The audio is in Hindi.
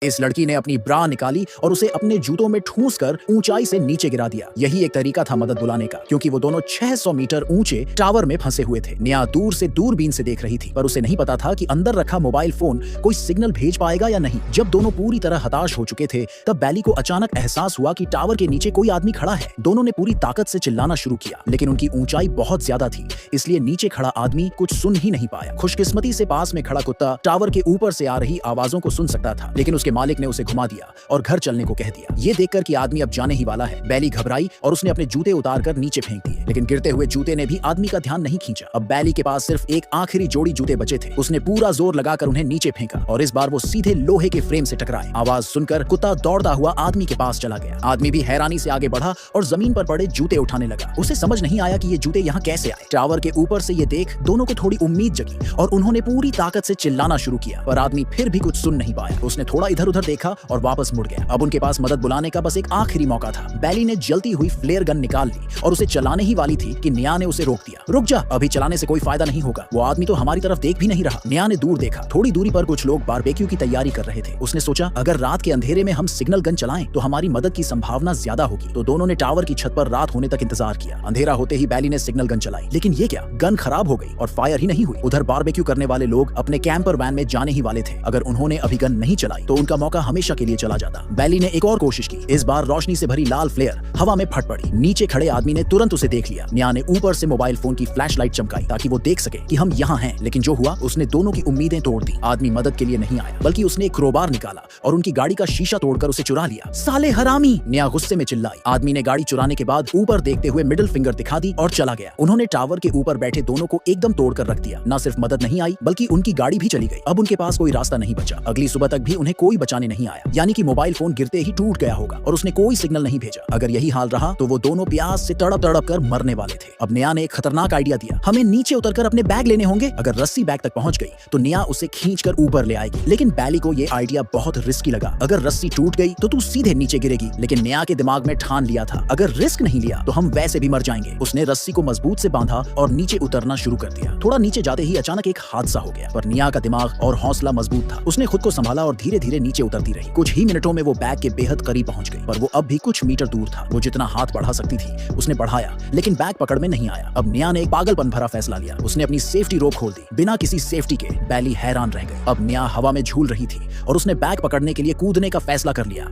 इस लड़की ने अपनी ब्रा निकाली और उसे अपने जूतों में ठूंस कर ऊंचाई से नीचे गिरा दिया। यही एक तरीका था मदद बुलाने का, क्योंकि वो दोनों 600 मीटर ऊंचे टावर में फंसे हुए थे। नेहा दूर से दूरबीन से देख रही थी, पर उसे नहीं पता था कि अंदर रखा मोबाइल फोन कोई सिग्नल भेज पाएगा या नहीं। जब दोनों पूरी तरह हताश हो चुके थे, तब बैली को अचानक एहसास हुआ कि टावर के नीचे कोई आदमी खड़ा है। दोनों ने पूरी ताकत से चिल्लाना शुरू किया, लेकिन उनकी ऊंचाई बहुत ज्यादा थी, इसलिए नीचे खड़ा आदमी कुछ सुन ही नहीं पाया। खुशकिस्मती से पास में खड़ा कुत्ता टावर के ऊपर से आ रही आवाजों को सुन सकता था, लेकिन उसके मालिक ने उसे घुमा दिया और घर चलने को कह दिया। ये देखकर कि आदमी अब जाने ही वाला है, बैली घबराई और उसने अपने जूते उतारकर नीचे फेंक दिए, लेकिन गिरते हुए जूते ने भी आदमी का ध्यान नहीं खींचा। अब बैली के पास सिर्फ एक आखिरी जोड़ी जूते बचे थे। उसने पूरा जोर लगाकर उन्हें नीचे फेंका और इस बार वो सीधे लोहे के फ्रेम से टकराए। आवाज सुनकर कुत्ता दौड़ता हुआ आदमी के पास चला गया। आदमी भी हैरानी से आगे बढ़ा और जमीन पर पड़े जूते उठाने लगा। उसे समझ नहीं आया कि ये जूते यहाँ कैसे आए। टावर के ऊपर से ये देख दोनों को थोड़ी उम्मीद जगी और उन्होंने पूरी ताकत से चिल्लाना शुरू किया, पर आदमी फिर भी कुछ सुन नहीं पाया। उसने थोड़ा इधर उधर देखा और वापस मुड़ गया। अब उनके पास मदद बुलाने का बस एक आखिरी मौका था। बैली ने जलती हुई फ्लेयर गन निकाल ली और उसे चलाने ही वाली थी कि नेहा ने उसे रोक दिया। रुक जा, अभी चलाने से कोई फायदा नहीं होगा, वो आदमी तो हमारी तरफ देख भी नहीं रहा। नेहा ने दूर देखा, थोड़ी दूरी पर कुछ लोग बारबेक्यू की तैयारी कर रहे थे। उसने सोचा, अगर रात के अंधेरे में हम सिग्नल गन चलाएं तो हमारी मदद की संभावना ज्यादा होगी। तो दोनों ने टावर की छत पर रात होने तक इंतजार किया। अंधेरा होते ही बैली ने सिग्नल गन चलाई, लेकिन ये क्या, गन खराब हो गई और फायर ही नहीं हुई। उधर बारबेक्यू करने वाले लोग अपने कैंपर वैन में जाने ही वाले थे। अगर उन्होंने अभी गन नहीं चलाई तो उनका मौका हमेशा के लिए चला जाता। बैली ने एक और कोशिश की। इस बार रोशनी से भरी लाल फ्लेयर हवा में फट पड़ी। नीचे खड़े आदमी ने तुरंत उसे देख लिया। नेहा ने ऊपर से मोबाइल फोन की फ्लैशलाइट चमकाई ताकि वो देख सके कि हम यहाँ हैं, लेकिन जो हुआ उसने दोनों की उम्मीदें तोड़ दी। आदमी मदद के लिए नहीं आया, बल्कि उसने एक क्रोबार निकाला और उनकी गाड़ी का शीशा तोड़कर उसे चुरा लिया। साले हरामी, नेहा गुस्से में चिल्लाई। आदमी ने गाड़ी चुराने के बाद ऊपर देखते हुए मिडिल फिंगर दिखा दी और चला गया। उन्होंने टावर के ऊपर बैठे दोनों को एकदम तोड़कर रख दिया। न सिर्फ मदद नहीं आई, बल्कि उनकी गाड़ी भी चली गई। अब उनके पास कोई रास्ता नहीं बचा। अगली सुबह तक भी उन्हें कोई बचाने नहीं आया, यानी कि मोबाइल फोन गिरते ही टूट गया होगा और उसने कोई सिग्नल नहीं भेजा। अगर यही हाल रहा तो वो दोनों प्यास से तड़प तड़प कर मरने वाले थे। अब नेहा ने एक खतरनाक आइडिया दिया, हमें नीचे उतरकर अपने बैग लेने होंगे। अगर रस्सी बैग तक पहुंच गई तो नेहा उसे खींचकर ऊपर ले आएगी, लेकिन बैली को ये आइडिया बहुत रिस्की लगा। अगर रस्सी टूट गई तो तू सीधे नीचे गिरेगी, लेकिन नेहा के दिमाग में ठान लिया था, अगर रिस्क नहीं लिया तो हम वैसे भी मर जाएंगे। उसने रस्सी को मजबूत से बांधा और नीचे उतरना शुरू कर दिया। थोड़ा नीचे जाते ही अचानक एक हादसा हो गया, पर नेहा का दिमाग और हौसला मजबूत था। उसने खुद को संभाला और धीरे धीरे नीचे उतरती रही। कुछ ही मिनटों में वो बैग के बेहद करीब पहुंच गई, पर वो अब भी कुछ मीटर दूर था। वो जितना हाथ बढ़ा सकती थी उसने बढ़ाया, लेकिन बैग पकड़ में नहीं आया। अब नेहा ने एक पागलपन भरा फैसला लिया। उसने अपनी सेफ्टी रोप खोल दी। बिना किसी सेफ्टी के बैली हैरान रह गई। अब नेहा हवा में झूल रही थी और उसने बैग पकड़ने के लिए कूदने का फैसला कर लिया।